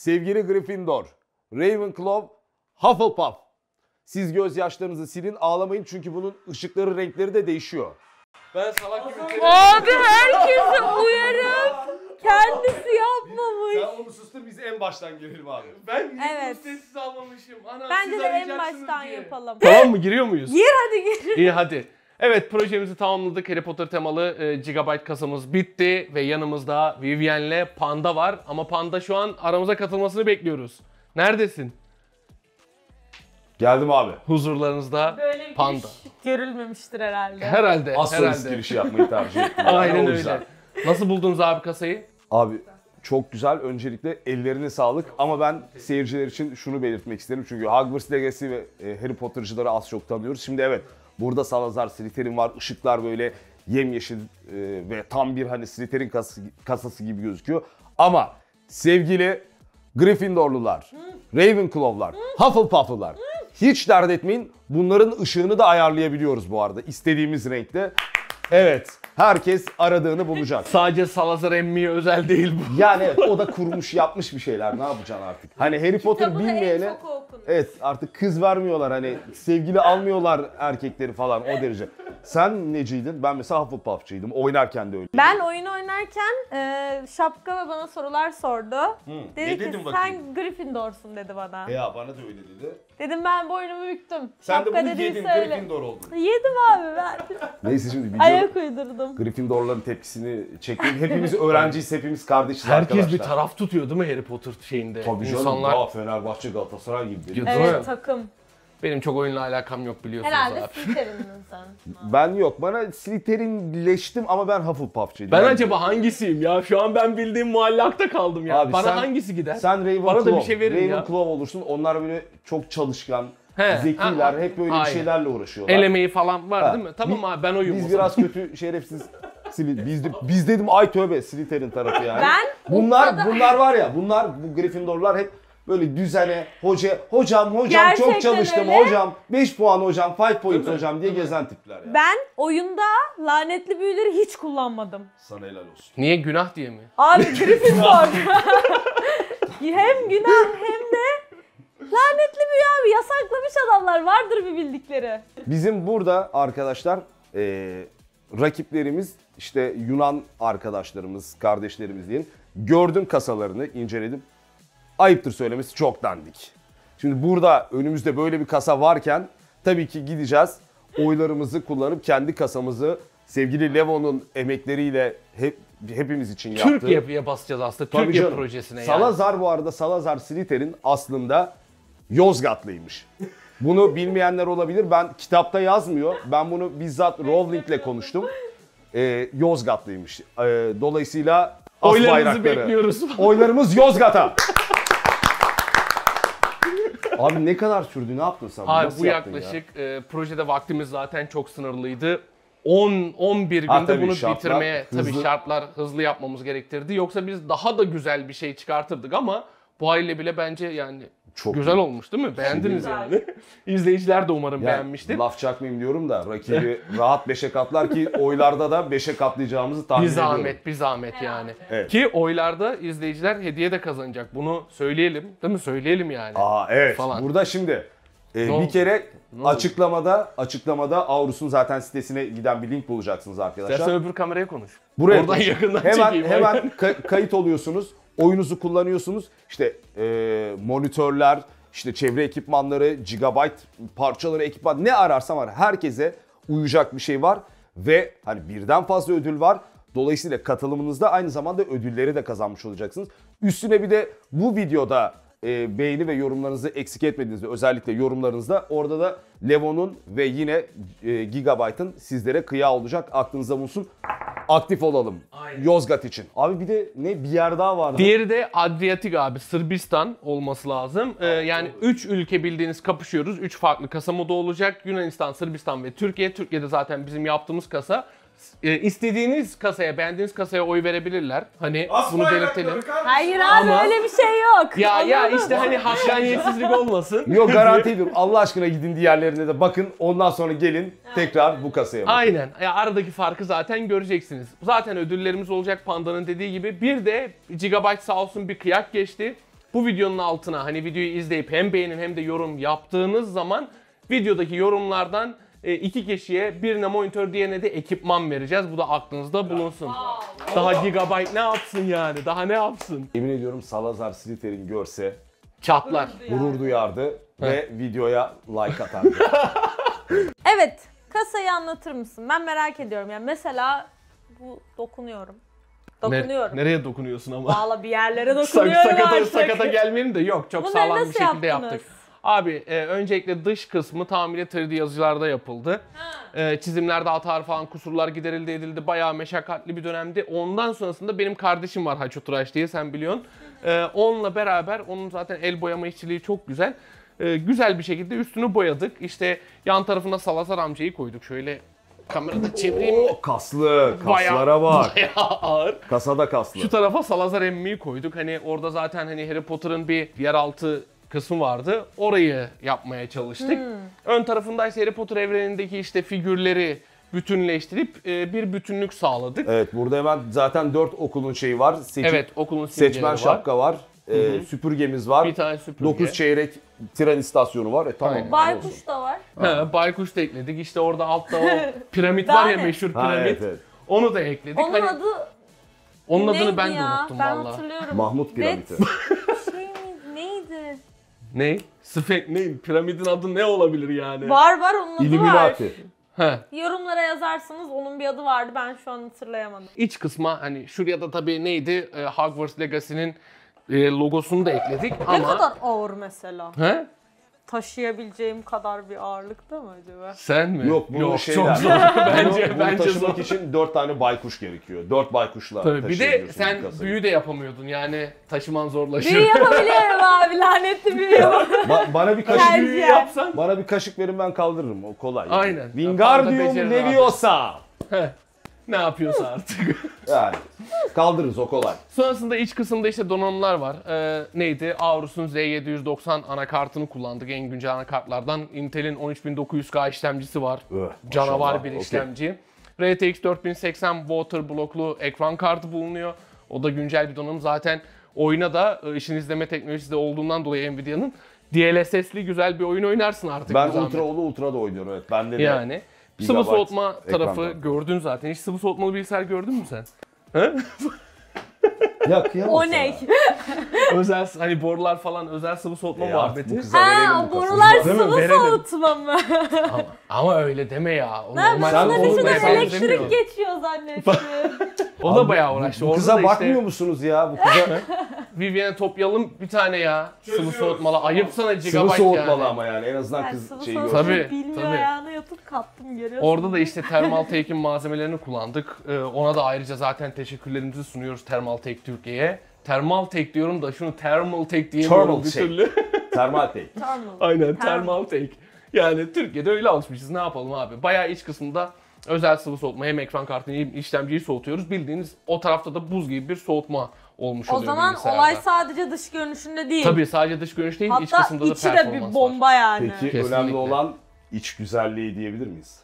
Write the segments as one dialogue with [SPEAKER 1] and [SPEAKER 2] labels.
[SPEAKER 1] Sevgili Gryffindor, Ravenclaw, Hufflepuff. Siz gözyaşlarınızı silin, ağlamayın çünkü bunun ışıkları, renkleri de değişiyor.
[SPEAKER 2] Ben salak gibi
[SPEAKER 3] Abi herkese uyarıp kendisi yapmamış.
[SPEAKER 1] Sen onu sustur, biz en baştan girelim abi.
[SPEAKER 2] Ben
[SPEAKER 3] Evet.
[SPEAKER 2] sessiz almamışım. Ana,
[SPEAKER 3] Bence
[SPEAKER 2] siz
[SPEAKER 3] de en
[SPEAKER 2] arayacaksınız
[SPEAKER 3] baştan
[SPEAKER 2] diye.
[SPEAKER 3] yapalım.
[SPEAKER 2] Tamam mı? Giriyor muyuz?
[SPEAKER 3] Gir hadi gir.
[SPEAKER 2] İyi hadi. Evet, projemizi tamamladık. Harry Potter temalı Gigabyte kasamız bitti ve yanımızda Vivienne'le Panda var. Ama Panda şu an aramıza katılmasını bekliyoruz. Neredesin?
[SPEAKER 1] Geldim abi.
[SPEAKER 2] Huzurlarınızda
[SPEAKER 3] Böyle bir
[SPEAKER 2] Panda.
[SPEAKER 3] giriş görülmemiştir herhalde.
[SPEAKER 2] Herhalde.
[SPEAKER 1] Astrolist
[SPEAKER 2] herhalde.
[SPEAKER 1] girişi yapmayı tercih ettim.
[SPEAKER 2] Aynen
[SPEAKER 1] O
[SPEAKER 2] öyle.
[SPEAKER 1] yüzden.
[SPEAKER 2] Nasıl buldunuz abi kasayı?
[SPEAKER 1] Abi çok güzel. Öncelikle ellerine sağlık ama ben seyirciler için şunu belirtmek isterim. Çünkü Hogwarts Legacy ve Harry Potter'cıları az çok tanıyoruz. Şimdi evet, burada Salazar Slytherin var. Işıklar böyle yemyeşil ve tam bir hani Slytherin kasası gibi gözüküyor. Ama sevgili Gryffindorlular, Ravenclaw'lar, Hufflepuff'lılar hiç dert etmeyin. Bunların ışığını da ayarlayabiliyoruz bu arada. İstediğimiz renkte. Evet, herkes aradığını bulacak.
[SPEAKER 2] Sadece Salazar emmiye özel değil bu.
[SPEAKER 1] Yani evet, o da kurmuş yapmış bir şeyler, ne yapacaksın artık? Hani Harry Potter
[SPEAKER 3] Kitabı da en
[SPEAKER 1] bilmeyene
[SPEAKER 3] çok okunmuş.
[SPEAKER 1] evet artık kız vermiyorlar, hani sevgili almıyorlar erkekleri falan, o derece. Sen neciydin? Ben mesela Hufflepuff'çıydım, oynarken de öyle.
[SPEAKER 3] Ben oyun oynarken Şapka bana sorular sordu.
[SPEAKER 1] ne
[SPEAKER 3] Dedi
[SPEAKER 1] dedim
[SPEAKER 3] ki
[SPEAKER 1] bakayım?
[SPEAKER 3] sen Gryffindor'sun dedi bana.
[SPEAKER 1] Ya bana da öyle dedi.
[SPEAKER 3] Dedim ben boynumu büktüm.
[SPEAKER 1] Sen de
[SPEAKER 3] Şapka
[SPEAKER 1] bunu
[SPEAKER 3] dediyse
[SPEAKER 1] yedin,
[SPEAKER 3] öyle.
[SPEAKER 1] Gryffindor oldun.
[SPEAKER 3] Yedim abi ben.
[SPEAKER 1] Neyse şimdi video
[SPEAKER 3] Ayak uydurdum.
[SPEAKER 1] Gryffindor'ların tepkisini çekeyim. Hepimiz öğrenciyiz, hepimiz kardeşiz
[SPEAKER 2] Herkes
[SPEAKER 1] arkadaşlar.
[SPEAKER 2] bir taraf tutuyor değil mi Harry Potter şeyinde?
[SPEAKER 1] Tabii canım,
[SPEAKER 2] İnsanlar...
[SPEAKER 1] daha Fenerbahçe, Galatasaray gibi.
[SPEAKER 2] Değil mi?
[SPEAKER 3] Evet takım.
[SPEAKER 2] Benim çok oyunla alakam yok biliyorsunuz
[SPEAKER 3] Herhalde
[SPEAKER 2] abi.
[SPEAKER 3] Slytherin'in sen.
[SPEAKER 1] Ben yok, bana Slytherinleştim ama ben Hufflepuff'çıydım.
[SPEAKER 2] Ben acaba hangisiyim ya? Şu an ben bildiğim muallakta kaldım ya.
[SPEAKER 1] Abi
[SPEAKER 2] Bana
[SPEAKER 1] sen-
[SPEAKER 2] hangisi gider?
[SPEAKER 1] Sen Ravenclaw.
[SPEAKER 2] Bana da bir şey verin ya.
[SPEAKER 1] Ravenclaw olursun. Onlar böyle çok çalışkan,
[SPEAKER 2] He,
[SPEAKER 1] zekiler,
[SPEAKER 2] ha,
[SPEAKER 1] hep böyle bir
[SPEAKER 2] aynen.
[SPEAKER 1] şeylerle uğraşıyorlar.
[SPEAKER 2] El emeği falan var
[SPEAKER 1] Ha.
[SPEAKER 2] değil mi? Tamam abi ben oyum o
[SPEAKER 1] Biz
[SPEAKER 2] zaman.
[SPEAKER 1] biraz kötü, şerefsiz. Biz dedim ay tövbe Slytherin tarafı yani.
[SPEAKER 3] Ben
[SPEAKER 1] Bunlar var ya, bu Gryffindorlar hep böyle düzene, hocam
[SPEAKER 3] Gerçekten
[SPEAKER 1] çok çalıştım
[SPEAKER 3] öyle.
[SPEAKER 1] hocam, 5 puan hocam, 5 points hocam diye gezen tipler ya.
[SPEAKER 3] Ben oyunda lanetli büyüleri hiç kullanmadım.
[SPEAKER 1] Sana helal olsun.
[SPEAKER 2] Niye günah diye mi?
[SPEAKER 3] Abi Gryffindor. Hem günah hem de lanetli büyü abi. Yasaklamış adamlar. Vardır bir bildikleri.
[SPEAKER 1] Bizim burada arkadaşlar rakiplerimiz işte Yunan arkadaşlarımız, kardeşlerimiz diyelim. Gördüm kasalarını, inceledim. Ayıptır söylemesi çok dandik. Şimdi burada önümüzde böyle bir kasa varken tabii ki gideceğiz. Oylarımızı kullanıp kendi kasamızı sevgili Levo'nun emekleriyle hepimiz için yaptığı.
[SPEAKER 2] Türkiye'ye basacağız aslında.
[SPEAKER 1] Tabii
[SPEAKER 2] Türkiye
[SPEAKER 1] canım.
[SPEAKER 2] projesine yani.
[SPEAKER 1] Salazar bu arada, Salazar Slytherin aslında Yozgatlıymış. Bunu bilmeyenler olabilir. Ben kitapta yazmıyor. Ben bunu bizzat Rowling'le konuştum. Yozgatlıymış. Dolayısıyla as
[SPEAKER 2] Oylarınızı
[SPEAKER 1] bayrakları.
[SPEAKER 2] bekliyoruz.
[SPEAKER 1] Oylarımız Yozgat'a. Abi ne kadar sürdü? Ne yaptın sen?
[SPEAKER 2] Abi
[SPEAKER 1] Nasıl
[SPEAKER 2] bu
[SPEAKER 1] yaptın
[SPEAKER 2] yaklaşık projede vaktimiz zaten çok sınırlıydı. 11
[SPEAKER 1] Ha,
[SPEAKER 2] günde
[SPEAKER 1] tabii
[SPEAKER 2] bunu
[SPEAKER 1] şartlar
[SPEAKER 2] bitirmeye
[SPEAKER 1] hızlı.
[SPEAKER 2] şartlar hızlı yapmamız gerektirdi. Yoksa biz daha da güzel bir şey çıkartırdık ama bu haliyle bile bence yani
[SPEAKER 1] Çok
[SPEAKER 2] güzel
[SPEAKER 1] iyi.
[SPEAKER 2] olmuş değil mi? Beğendiniz
[SPEAKER 3] Güzel.
[SPEAKER 2] yani. İzleyiciler de umarım
[SPEAKER 1] Yani
[SPEAKER 2] beğenmiştir.
[SPEAKER 1] laf çakmayayım diyorum da rakibi rahat 5'e katlar ki oylarda da 5'e katlayacağımızı tahmin
[SPEAKER 2] Bir
[SPEAKER 1] ediyorum.
[SPEAKER 2] zahmet, bir zahmet yani.
[SPEAKER 1] Evet.
[SPEAKER 2] Ki oylarda izleyiciler hediye de kazanacak. Bunu söyleyelim, değil mi? Söyleyelim yani.
[SPEAKER 1] Aa evet.
[SPEAKER 2] Falan.
[SPEAKER 1] Burada şimdi bir
[SPEAKER 2] oldu?
[SPEAKER 1] kere
[SPEAKER 2] Ne oldu?
[SPEAKER 1] açıklamada Aurus'un zaten sitesine giden bir link bulacaksınız arkadaşlar.
[SPEAKER 2] İstersen öbür kameraya konuş.
[SPEAKER 1] Buraya
[SPEAKER 2] Oradan
[SPEAKER 1] konuş.
[SPEAKER 2] yakından
[SPEAKER 1] hemen
[SPEAKER 2] çekeyim.
[SPEAKER 1] hemen kayıt oluyorsunuz. Oyunuzu kullanıyorsunuz. İşte monitörler, işte çevre ekipmanları, gigabyte parçaları, ekipman ne ararsan var. Herkese uyacak bir şey var ve hani birden fazla ödül var. Dolayısıyla katılımınızda aynı zamanda ödülleri de kazanmış olacaksınız. Üstüne bir de bu videoda beğeni ve yorumlarınızı eksik etmediğinizde, özellikle yorumlarınızda orada da Levo'nun ve yine Gigabyte'ın sizlere kıyağı olacak. Aklınızda bulunsun. Aktif olalım.
[SPEAKER 2] Aynen.
[SPEAKER 1] Yozgat için. Abi bir de bir yer daha vardı.
[SPEAKER 2] Diğeri de Adriyatik abi. Sırbistan olması lazım. Yani 3 ülke bildiğiniz kapışıyoruz. 3 farklı kasa modu olacak. Yunanistan, Sırbistan ve Türkiye. Türkiye'de zaten bizim yaptığımız kasa. İstediğiniz kasaya, beğendiğiniz kasaya oy verebilirler. Hani bunu belirtelim.
[SPEAKER 3] Hayır abi
[SPEAKER 2] Ama-
[SPEAKER 3] öyle bir şey yok.
[SPEAKER 2] Ya
[SPEAKER 3] Anladın
[SPEAKER 2] işte
[SPEAKER 3] mı?
[SPEAKER 2] hani hakkaniyetsizlik olmasın.
[SPEAKER 1] Yok garanti ediyorum. Allah aşkına gidin diğerlerine de bakın. Ondan sonra gelin tekrar bu kasaya bakın.
[SPEAKER 2] Aynen. Ya aradaki farkı zaten göreceksiniz. Zaten ödüllerimiz olacak Panda'nın dediği gibi. Bir de Gigabyte sağ olsun bir kıyak geçti. Bu videonun altına hani videoyu izleyip hem beğenin hem de yorum yaptığınız zaman videodaki yorumlardan 2 kişiye birine monitör, diğerine de ekipman vereceğiz. Bu da aklınızda bulunsun. Daha Gigabyte ne yapsın yani? Daha ne yapsın?
[SPEAKER 1] Yemin ediyorum Salazar Slytherin görse
[SPEAKER 2] Çatlar.
[SPEAKER 1] gurur duyardı ve videoya like atardı.
[SPEAKER 3] Evet, kasayı anlatır mısın? Ben merak ediyorum. Yani mesela bu dokunuyorum. Dokunuyorum.
[SPEAKER 2] Nereye dokunuyorsun ama?
[SPEAKER 3] Valla bir yerlere dokunuyorum artık.
[SPEAKER 2] Sakata gelmeyelim de yok. Çok
[SPEAKER 3] Bunları
[SPEAKER 2] sağlam bir
[SPEAKER 3] nasıl
[SPEAKER 2] şekilde
[SPEAKER 3] yaptınız?
[SPEAKER 2] yaptık. Abi öncelikle dış kısmı tamamıyla 3D yazıcılarda yapıldı. Çizimlerde hatalar falan, kusurlar giderildi edildi. Bayağı meşakkatli bir dönemdi. Ondan sonrasında benim kardeşim var Haço Tıraş diye, sen biliyorsun. Onunla beraber, onun zaten el boyama işçiliği çok güzel. Güzel bir şekilde üstünü boyadık. İşte yan tarafına Salazar amcayı koyduk. Şöyle kamerada çevireyim mi?
[SPEAKER 1] Oo, kaslı, kaslara bak.
[SPEAKER 2] Bayağı ağır.
[SPEAKER 1] Kasada kaslı.
[SPEAKER 2] Şu tarafa Salazar emmiyi koyduk. Hani orada zaten hani Harry Potter'ın bir yeraltı kısmı vardı. Orayı yapmaya çalıştık. Ön tarafında ise Harry Potter evrenindeki işte figürleri bütünleştirip bir bütünlük sağladık.
[SPEAKER 1] Evet, burada hemen zaten 4 okulun şeyi var.
[SPEAKER 2] Evet, okulun simgeleri
[SPEAKER 1] Seçmen
[SPEAKER 2] var.
[SPEAKER 1] şapka var. Süpürgemiz var.
[SPEAKER 2] Bir tane süpürge.
[SPEAKER 1] 9 çeyrek tren istasyonu var. Tamam.
[SPEAKER 2] Aynen.
[SPEAKER 3] Baykuş da var.
[SPEAKER 2] Baykuş da ekledik. İşte orada altta o piramit var ya,
[SPEAKER 3] Ben-
[SPEAKER 2] meşhur
[SPEAKER 1] Ha,
[SPEAKER 2] piramit.
[SPEAKER 1] evet, evet.
[SPEAKER 2] Onu da ekledik.
[SPEAKER 3] Onun
[SPEAKER 2] Hani
[SPEAKER 3] adı
[SPEAKER 2] onun
[SPEAKER 3] neydi
[SPEAKER 2] adını ben de
[SPEAKER 3] ya?
[SPEAKER 2] unuttum
[SPEAKER 3] Ben
[SPEAKER 2] valla.
[SPEAKER 3] hatırlıyorum.
[SPEAKER 1] Mahmut piramidi.
[SPEAKER 3] Şey miydi? Neydi?
[SPEAKER 2] Ne? Ne? Piramidin adı ne olabilir yani?
[SPEAKER 3] Var onun adı var.
[SPEAKER 1] Illuminati.
[SPEAKER 2] He.
[SPEAKER 3] Yorumlara yazarsanız onun bir adı vardı. Ben şu an hatırlayamadım.
[SPEAKER 2] İç kısma hani şuraya da tabii neydi? Hogwarts Legacy'nin logosunu da ekledik
[SPEAKER 3] Ne
[SPEAKER 2] ama...
[SPEAKER 3] kadar ağır mesela?
[SPEAKER 2] He?
[SPEAKER 3] Taşıyabileceğim kadar bir ağırlıkta mı acaba?
[SPEAKER 2] Sen mi?
[SPEAKER 1] Yok, bunu
[SPEAKER 2] çok
[SPEAKER 1] şeyler.
[SPEAKER 2] zor. bence
[SPEAKER 1] Bunu
[SPEAKER 2] bence
[SPEAKER 1] taşımak
[SPEAKER 2] zor.
[SPEAKER 1] için 4 tane baykuş gerekiyor. 4 baykuşla
[SPEAKER 2] Tabii, bir de
[SPEAKER 1] taşıyabiliyorsun
[SPEAKER 2] sen
[SPEAKER 1] bu kasayı.
[SPEAKER 2] büyü de yapamıyordun yani taşıman zorlaşır.
[SPEAKER 3] Büyü yapabiliyorum abi. Lanetli büyü yapabiliyorum.
[SPEAKER 1] Bana bir kaşık
[SPEAKER 3] Tercih.
[SPEAKER 2] Büyü yapsan.
[SPEAKER 1] bana bir kaşık verin, ben kaldırırım. O kolay.
[SPEAKER 2] Aynen. Fazla
[SPEAKER 1] Wingardium
[SPEAKER 2] becerir
[SPEAKER 1] Leviosa.
[SPEAKER 2] Heh. Ne yapıyorsa artık.
[SPEAKER 1] Yani kaldırırız, o kolay.
[SPEAKER 2] Sonrasında iç kısımda işte donanımlar var. Neydi? Aorus'un Z790 anakartını kullandık. En güncel anakartlardan. Intel'in 13900K işlemcisi var. Canavar
[SPEAKER 1] maşallah,
[SPEAKER 2] bir
[SPEAKER 1] okey.
[SPEAKER 2] işlemci. RTX 4080 water blocklu ekran kartı bulunuyor. O da güncel bir donanım. Zaten oyuna da ışın izleme teknolojisi de olduğundan dolayı Nvidia'nın DLSS'li güzel bir oyun oynarsın artık.
[SPEAKER 1] Ben
[SPEAKER 2] bir zahmet.
[SPEAKER 1] ultra da oynuyorum, evet. Bende de
[SPEAKER 2] Yani. Sıvı
[SPEAKER 1] Gigabyte
[SPEAKER 2] soğutma
[SPEAKER 1] ekran
[SPEAKER 2] tarafı
[SPEAKER 1] kartı.
[SPEAKER 2] gördün zaten. Hiç sıvı soğutmalı bilgisayar gördün mü sen? He?
[SPEAKER 1] Ya kıyamam
[SPEAKER 3] O
[SPEAKER 1] sana.
[SPEAKER 3] ne?
[SPEAKER 2] Özel hani borular falan, özel sıvı soğutma
[SPEAKER 1] Artık bu
[SPEAKER 2] muhabbeti.
[SPEAKER 1] kıza verelim
[SPEAKER 3] Ha,
[SPEAKER 1] bu kasayı.
[SPEAKER 3] borular
[SPEAKER 2] Değil mi?
[SPEAKER 3] sıvı
[SPEAKER 2] Verelim.
[SPEAKER 3] soğutma mı?
[SPEAKER 2] Ama öyle deme ya. O
[SPEAKER 3] Ben
[SPEAKER 2] normal
[SPEAKER 1] sen
[SPEAKER 3] bunların
[SPEAKER 1] onu
[SPEAKER 3] içinden
[SPEAKER 1] mesela
[SPEAKER 3] elektrik geçiyor zannettim.
[SPEAKER 2] O da bayağı uğraştı.
[SPEAKER 1] Bu
[SPEAKER 2] Orada
[SPEAKER 1] kıza
[SPEAKER 2] da
[SPEAKER 1] bakmıyor
[SPEAKER 2] işte
[SPEAKER 1] musunuz ya? Bu kıza
[SPEAKER 2] Vivian'e toplayalım bir tane ya. Sıvı soğutmalı. Ayıp sana
[SPEAKER 1] sıvı
[SPEAKER 2] gigabyte
[SPEAKER 1] soğutmalı
[SPEAKER 2] yani.
[SPEAKER 1] ama yani en azından
[SPEAKER 3] Ben
[SPEAKER 1] kız
[SPEAKER 3] sıvı
[SPEAKER 1] şeyi
[SPEAKER 3] soğutma
[SPEAKER 1] görsün.
[SPEAKER 2] Tabii,
[SPEAKER 3] bilmiyor,
[SPEAKER 2] tabii.
[SPEAKER 3] ayağına yatıp kattım, görüyorsun.
[SPEAKER 2] Orada da işte Thermaltake'in malzemelerini kullandık. Ona da ayrıca zaten teşekkürlerimizi sunuyoruz Thermaltake Türkiye'ye. Thermaltake diyorum da şunu Thermaltake diyemiyorum bir
[SPEAKER 1] Thermaltake.
[SPEAKER 2] türlü.
[SPEAKER 1] Termal tek.
[SPEAKER 3] Termal.
[SPEAKER 2] Aynen Thermaltake. Yani Türkiye'de öyle alışmışız, ne yapalım abi. Bayağı iç kısmında özel sıvı soğutma, hem ekran kartını hem işlemciyi soğutuyoruz. Bildiğiniz o tarafta da buz gibi bir soğutma olmuş
[SPEAKER 3] O
[SPEAKER 2] oluyor
[SPEAKER 3] zaman
[SPEAKER 2] bilgisayarda.
[SPEAKER 3] olay sadece dış görünüşünde değil.
[SPEAKER 2] Tabii sadece dış görünüş değil, iç
[SPEAKER 3] Hatta
[SPEAKER 2] kısımda da
[SPEAKER 3] içi de
[SPEAKER 2] performans
[SPEAKER 3] bir
[SPEAKER 2] var.
[SPEAKER 3] bomba yani.
[SPEAKER 1] Peki
[SPEAKER 2] Kesinlikle.
[SPEAKER 1] önemli olan iç güzelliği diyebilir miyiz?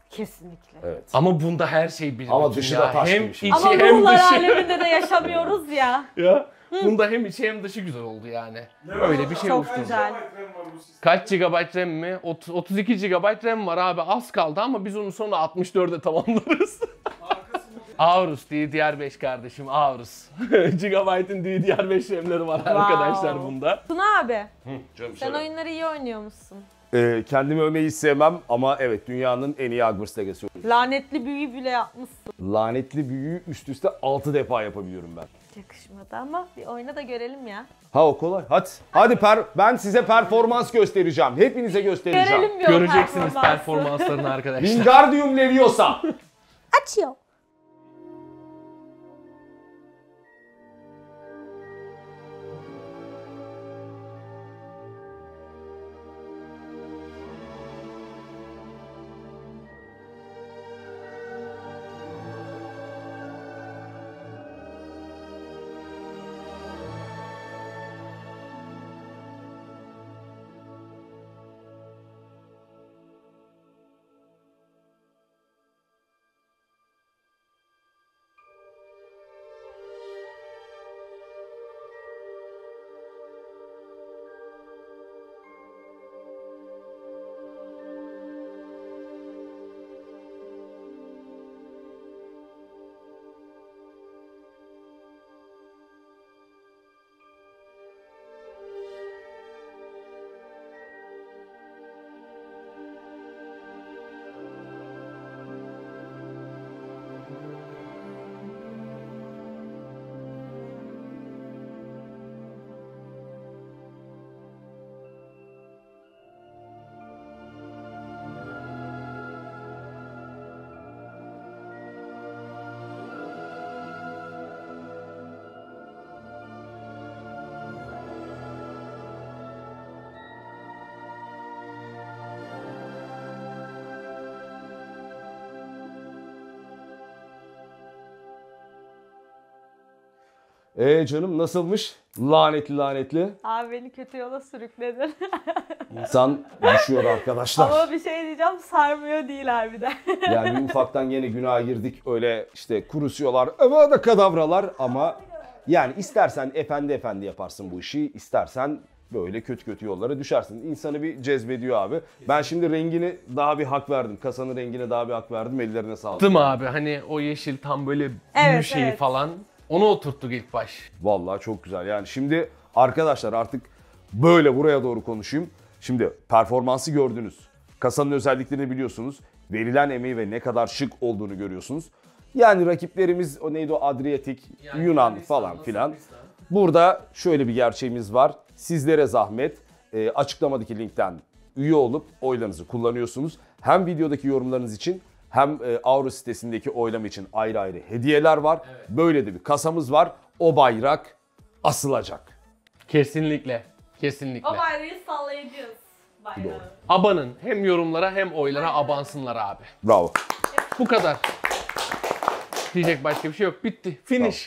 [SPEAKER 3] Kesinlikle.
[SPEAKER 1] Evet.
[SPEAKER 2] Ama bunda her şey bir
[SPEAKER 1] Ama
[SPEAKER 2] bütün
[SPEAKER 1] dışı
[SPEAKER 2] ya.
[SPEAKER 1] da taş
[SPEAKER 2] Hem
[SPEAKER 1] gibi şimdi.
[SPEAKER 2] içi
[SPEAKER 3] Ama
[SPEAKER 2] hem
[SPEAKER 3] ruhlar
[SPEAKER 2] dışı.
[SPEAKER 3] aleminde de yaşamıyoruz ya.
[SPEAKER 2] Ya. Bunda hem içi hem dışı güzel oldu yani. Öyle bir şey
[SPEAKER 3] Çok
[SPEAKER 2] oluşturdu.
[SPEAKER 3] güzel.
[SPEAKER 2] Kaç GB RAM mi? 32 GB RAM var abi, az kaldı ama biz onu sonra 64'e tamamlarız. Aorus DDR5 kardeşim, Aorus. Gigabyte'ın DDR5 RAM'leri var arkadaşlar bunda.
[SPEAKER 3] Tuna abi,
[SPEAKER 1] Canım
[SPEAKER 3] sen oyunları iyi oynuyor musun?
[SPEAKER 1] Kendimi övmeyi hiç sevmem ama evet, dünyanın en iyi Hogwarts Legacy oyuncusu.
[SPEAKER 3] Lanetli büyü bile yapmışsın.
[SPEAKER 1] Lanetli büyüyü üst üste 6 defa yapabiliyorum ben.
[SPEAKER 3] Yakışmadı ama bir oyna da görelim ya.
[SPEAKER 1] Ha, o kolay. Hadi ben size performans göstereceğim. Hepinize göstereceğim.
[SPEAKER 3] Görelim bir o
[SPEAKER 2] Göreceksiniz
[SPEAKER 3] performansı.
[SPEAKER 2] performanslarını arkadaşlar.
[SPEAKER 1] Wingardium Leviosa.
[SPEAKER 3] Açıyor.
[SPEAKER 1] Canım nasılmış? Lanetli lanetli.
[SPEAKER 3] Abi beni kötü yola sürükledin.
[SPEAKER 1] İnsan düşüyor arkadaşlar.
[SPEAKER 3] Ama bir şey diyeceğim, sarmıyor değil harbiden.
[SPEAKER 1] Yani bir ufaktan yine günaha girdik. Öyle işte kurusuyorlar, da kadavralar ama yani istersen efendi yaparsın bu işi, istersen böyle kötü kötü yollara düşersin. İnsanı bir cezbediyor abi. Ben şimdi rengini daha bir hak verdim. Kasanın rengine daha bir hak verdim. Ellerine sağlık.
[SPEAKER 2] Değil mi abi? Hani o yeşil tam böyle büyü
[SPEAKER 3] Evet,
[SPEAKER 2] şeyi
[SPEAKER 3] evet.
[SPEAKER 2] falan. Onu oturttuk ilk baş.
[SPEAKER 1] Vallahi çok güzel. Yani şimdi arkadaşlar artık böyle buraya doğru konuşayım. Şimdi performansı gördünüz. Kasanın özelliklerini biliyorsunuz. Verilen emeği ve ne kadar şık olduğunu görüyorsunuz. Yani rakiplerimiz o neydi o Adriyatik,
[SPEAKER 2] Yani
[SPEAKER 1] Yunan
[SPEAKER 2] Yunanistan'da,
[SPEAKER 1] falan filan.
[SPEAKER 2] Sırbistan.
[SPEAKER 1] Burada şöyle bir gerçeğimiz var. Sizlere zahmet. Açıklamadaki linkten üye olup oylarınızı kullanıyorsunuz. Hem videodaki yorumlarınız için hem Avro sitesindeki oylama için ayrı ayrı hediyeler var.
[SPEAKER 2] Evet.
[SPEAKER 1] Böyle de bir kasamız var. O bayrak asılacak.
[SPEAKER 2] Kesinlikle. Kesinlikle.
[SPEAKER 3] O bayrağı sallayacağız. Bayrağı.
[SPEAKER 2] Abanın. Hem yorumlara hem oylara abansınlar abi.
[SPEAKER 1] Bravo.
[SPEAKER 2] Bu kadar. Diyecek başka bir şey yok. Bitti. Finish.